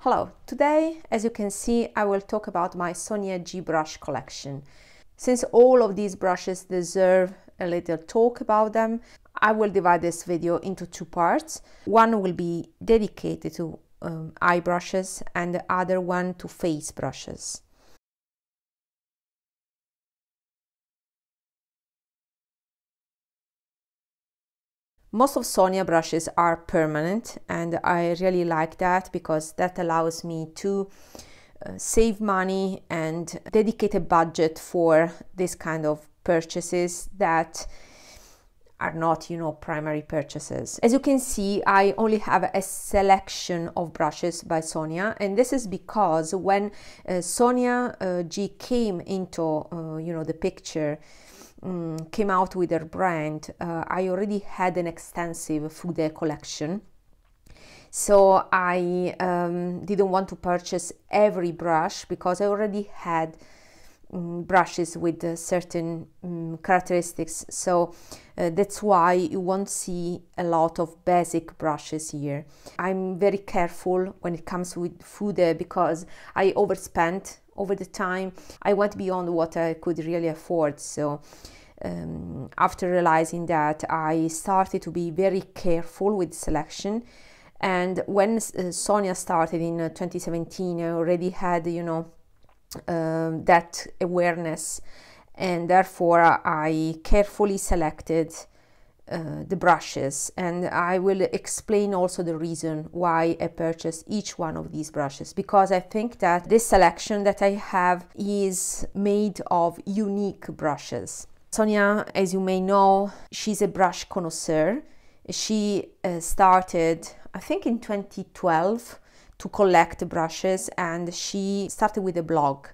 Hello, today, as you can see, I will talk about my Sonia G brush collection. Since all of these brushes deserve a little talk about them, I will divide this video into two parts. One will be dedicated to eye brushes and the other one to face brushes. Most of Sonia brushes are permanent, and I really like that because that allows me to save money and dedicate a budget for this kind of purchases that are not, primary purchases. As you can see, I only have a selection of brushes by Sonia, and this is because when Sonia G came into, the picture, came out with her brand, I already had an extensive Fude collection. So I didn't want to purchase every brush because I already had brushes with certain characteristics. So that's why you won't see a lot of basic brushes here. I'm very careful when it comes with Fude because I overspent over the time. I went beyond what I could really afford. So after realizing that, I started to be very careful with selection. And when Sonia started in 2017, I already had, that awareness, and therefore I carefully selected the brushes, and I will explain also the reason why I purchased each one of these brushes, because I think that this selection that I have is made of unique brushes. Sonia, as you may know, she's a brush connoisseur. She started, I think, in 2012 to collect brushes, and she started with a blog.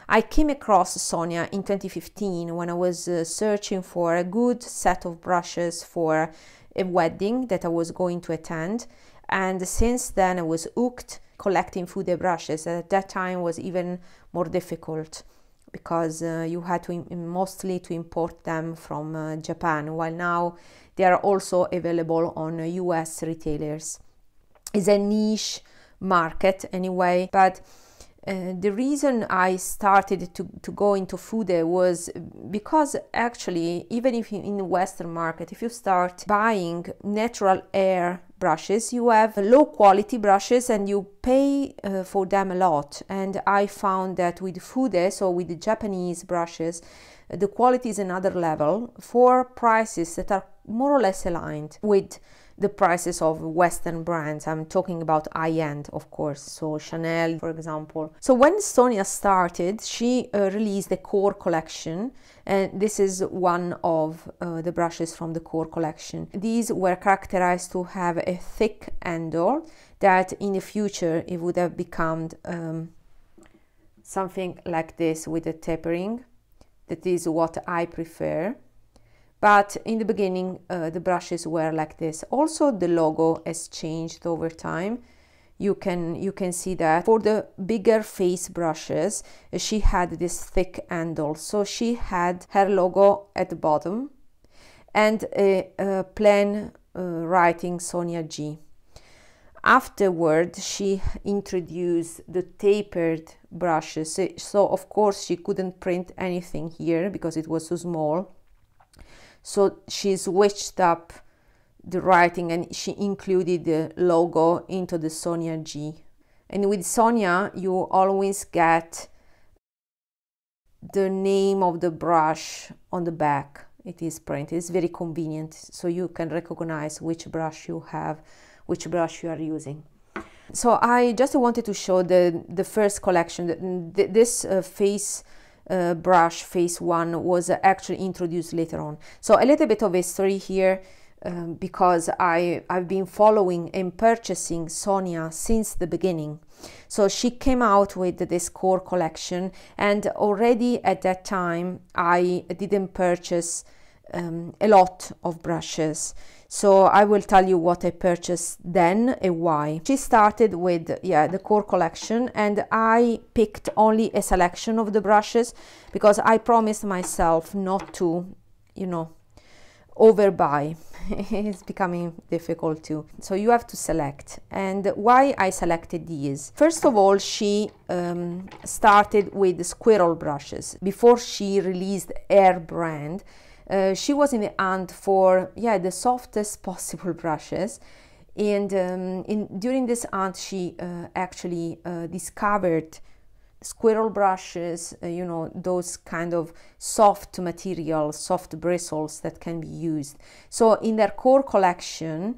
I came across Sonia in 2015 when I was searching for a good set of brushes for a wedding that I was going to attend, and since then I was hooked. Collecting Fude brushes at that time was even more difficult because you had to mostly to import them from Japan, while now they are also available on US retailers. It's a niche market anyway, but the reason I started to go into Fude was because actually, even if in the Western market, if you start buying natural air brushes, you have low quality brushes and you pay for them a lot. And I found that with Fude, so with the Japanese brushes, the quality is another level for prices that are more or less aligned with the prices of Western brands. I'm talking about high-end, of course, so Chanel, for example. So when Sonia started, she released the core collection, and this is one of the brushes from the core collection. These were characterized to have a thick handle that in the future it would have become something like this with a tapering. That is what I prefer. But in the beginning, the brushes were like this. Also, the logo has changed over time. You can see that. For the bigger face brushes, she had this thick handle. So she had her logo at the bottom and a plain writing Sonia G. Afterward, she introduced the tapered brushes. So of course, she couldn't print anything here because it was too small. So she switched up the writing and she included the logo into the Sonia G. And with Sonia, you always get the name of the brush on the back. It is printed. It's very convenient, so you can recognize which brush you have, which brush you are using. So I just wanted to show the first collection. This face brush, Face One, was actually introduced later on. So a little bit of history here, because I've been following and purchasing Sonia since the beginning. So she came out with this core collection, and already at that time I didn't purchase a lot of brushes. So I will tell you what I purchased then and why. She started with the core collection, and I picked only a selection of the brushes because I promised myself not to, overbuy. It's becoming difficult too. So you have to select. And why I selected these? First of all, she started with the squirrel brushes. Before she released her brand, she was in the hunt for the softest possible brushes. And during this hunt, she actually discovered squirrel brushes, you know, those kind of soft materials, soft bristles that can be used. So in their core collection,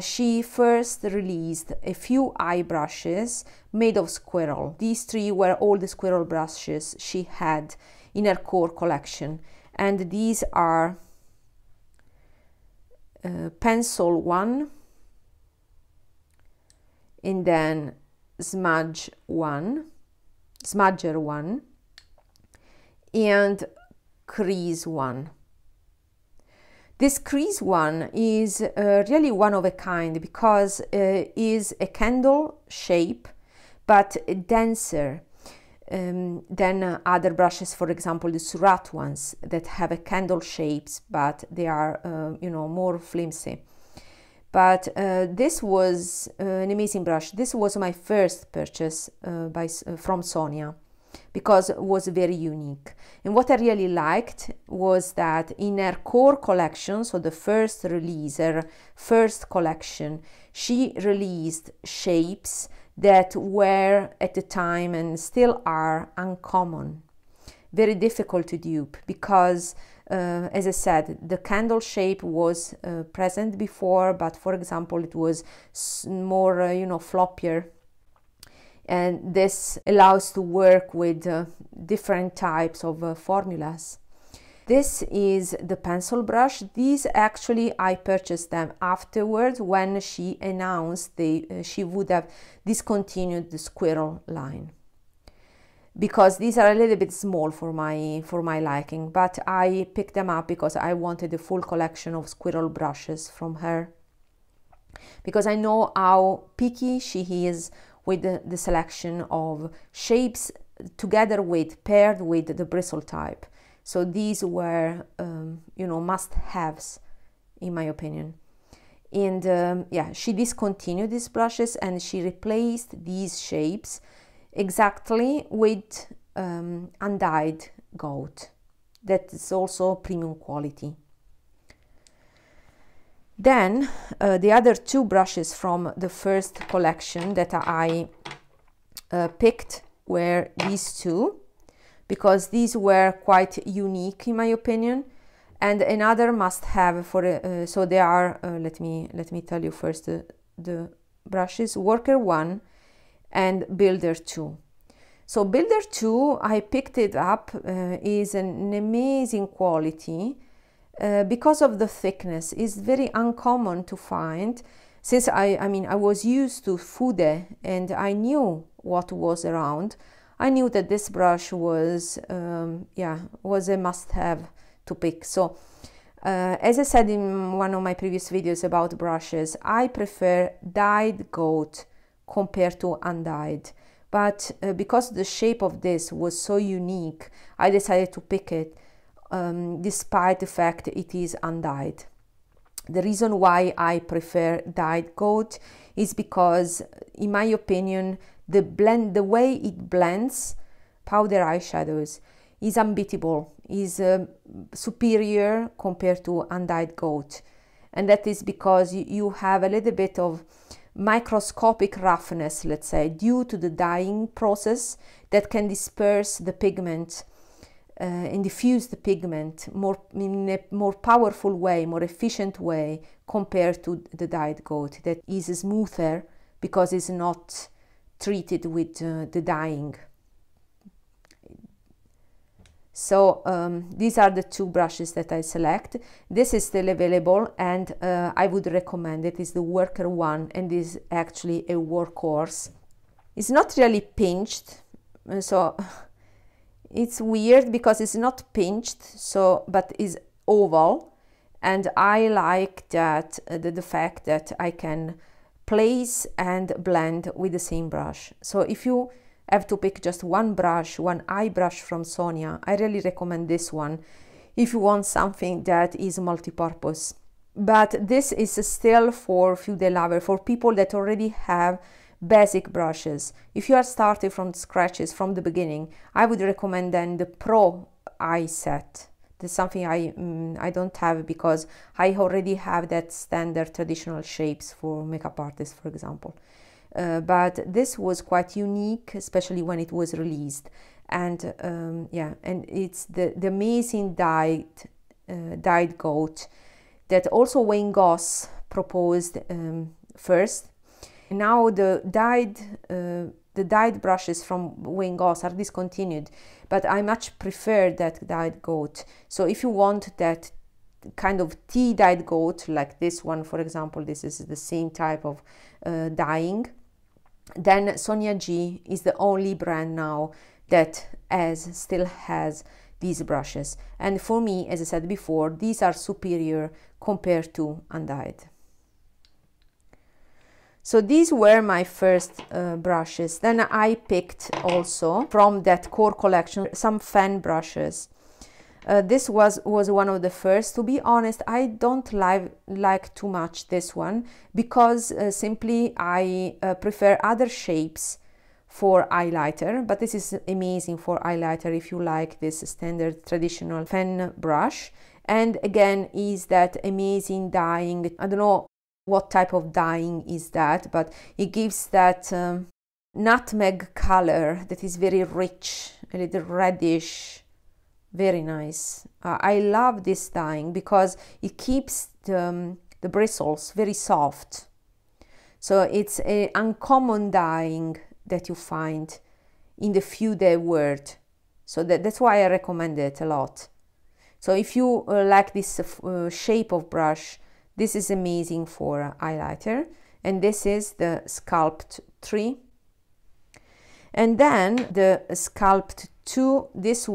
she first released a few eye brushes made of squirrel. These three were all the squirrel brushes she had in her core collection. And these are Pencil One, and then Smudger One, and Crease One. This Crease One is really one of a kind because it is a candle shape but denser than other brushes, for example the Surat ones that have a candle shapes but they are you know, more flimsy. But this was an amazing brush. This was my first purchase from Sonia because it was very unique. And what I really liked was that in her core collection, so the first release, her first collection, she released shapes that were at the time and still are uncommon, very difficult to dupe because as I said, the candle shape was present before, but for example it was more you know, floppier, and this allows to work with different types of formulas. This is the pencil brush. These actually I purchased them afterwards when she announced she would have discontinued the squirrel line, because these are a little bit small for my liking, but I picked them up because I wanted a full collection of squirrel brushes from her, because I know how picky she is with the selection of shapes together with, paired with the bristle type. So these were you know, must-haves in my opinion. And yeah, she discontinued these brushes and she replaced these shapes exactly with undyed gold. That is also premium quality. Then the other two brushes from the first collection that I picked were these two, because these were quite unique in my opinion. And another must-have for so they are let me tell you first the brushes: Worker One and Builder Two. So Builder Two, I picked it up, is an amazing quality because of the thickness. It's very uncommon to find, since I mean I was used to Fude and I knew what was around. I knew that this brush was was a must-have to pick. So as I said in one of my previous videos about brushes, I prefer dyed gold compared to undyed, but because the shape of this was so unique, I decided to pick it despite the fact it is undyed. The reason why I prefer dyed gold is because, in my opinion, the way it blends powder eyeshadows is unbeatable, is superior compared to undyed gold. And that is because you have a little bit of microscopic roughness, let's say, due to the dyeing process that can disperse the pigment and diffuse the pigment in a more powerful way, more efficient way compared to the dyed gold that is smoother because it's not treated with the dyeing. So these are the two brushes that I select. This is still available and I would recommend it. It's the Worker One and is actually a workhorse. It's not really pinched, so it's weird because it's not pinched, so but is oval, and I like that the fact that I can place and blend with the same brush. So if you have to pick just one brush, one eye brush from Sonia, I really recommend this one. if you want something that is multi-purpose. But this is still for few day lover, for people that already have basic brushes. If you are starting from scratches from the beginning, I would recommend then the Pro eye set. That's something I don't have, because I already have that standard traditional shapes for makeup artists, for example. But this was quite unique, especially when it was released. And yeah, and it's the amazing dyed goat that also Wayne Goss proposed first. Now the dyed brushes from Wayne Goss are discontinued, but I much prefer that dyed goat. So if you want that kind of tea dyed goat, like this one, for example, this is the same type of dyeing, then Sonia G is the only brand now that still has these brushes. And for me, as I said before, these are superior compared to undyed. So these were my first brushes. Then I picked also from that core collection some fan brushes. This was one of the first. To be honest, I don't like too much this one, because simply I prefer other shapes for highlighter, but this is amazing for highlighter if you like this standard traditional fan brush. And again, is that amazing dyeing. I don't know what type of dyeing is that, but it gives that nutmeg color that is very rich, a little reddish, very nice. I love this dyeing because it keeps the bristles very soft. So it's an uncommon dyeing that you find in the few day world. So that's why I recommend it a lot. So if you like this shape of brush, this is amazing for highlighter. And this is the Sculpt 3. And then the Sculpt 2, this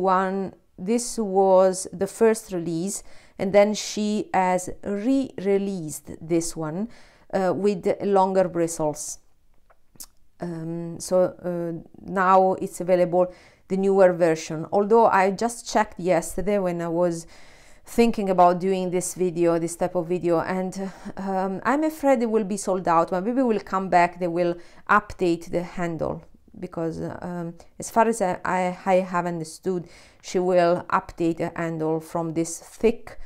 was the first release, and then she has re-released this one with longer bristles. So now it's available, the newer version. Although I just checked yesterday when I was thinking about doing this video, this type of video, and I'm afraid it will be sold out, but maybe we'll come back, they will update the handle, because as far as I have understood, she will update the handle from this thick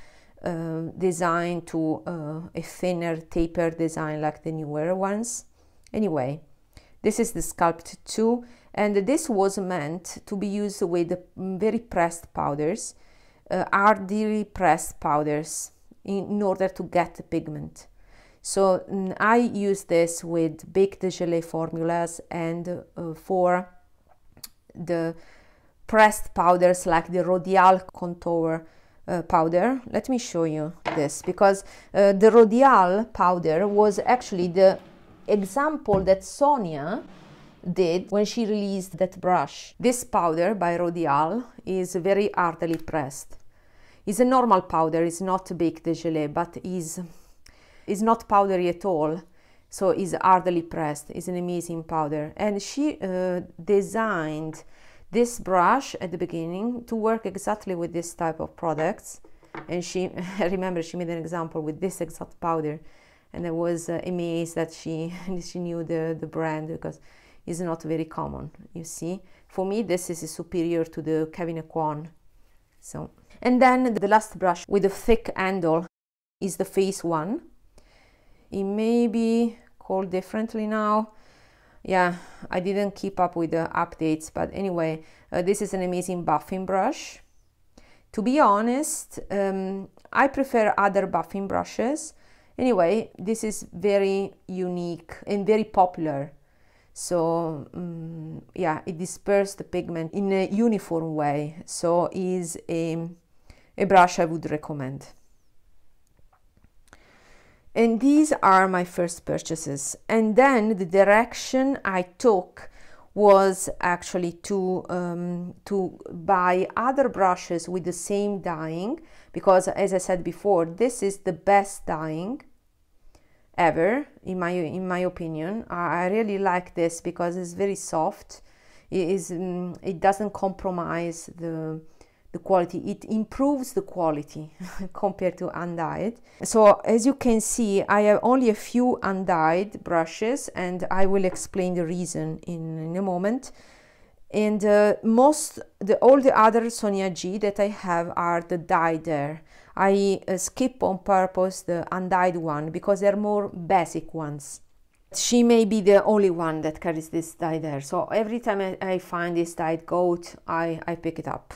design to a thinner taper design like the newer ones. Anyway, this is the Sculpt 2, and this was meant to be used with very pressed powders, hardly pressed powders, in order to get the pigment. So I use this with baked gelée formulas and for the pressed powders like the Rodial contour powder. Let me show you this, because the Rodial powder was actually the example that Sonia did when she released that brush. This powder by Rodial is very hardly pressed. It's a normal powder, it's not baked gelée, but is not powdery at all, so is hardly pressed. It's an amazing powder, and she designed this brush at the beginning to work exactly with this type of products. And she, I remember she made an example with this exact powder, and I was amazed that she knew the brand, because it's not very common, you see. For me, this is superior to the Kevyn Aucoin. So, and then the last brush with a thick handle is the Face One. It may be called differently now. Yeah, I didn't keep up with the updates, but anyway, this is an amazing buffing brush. To be honest, I prefer other buffing brushes. Anyway, this is very unique and very popular. So yeah, it disperses the pigment in a uniform way. So is a brush I would recommend. And these are my first purchases. And then the direction I took was actually to buy other brushes with the same dyeing, because as I said before, this is the best dyeing ever in my opinion. I really like this because it's very soft. It doesn't compromise the the quality, it improves the quality compared to undyed. So as you can see, I have only a few undyed brushes, and I will explain the reason in a moment. And all the other Sonia G that I have are the dyed there. I skip on purpose the undyed one because they're more basic ones. She may be the only one that carries this dyed hair, so every time I find this dyed goat, I pick it up.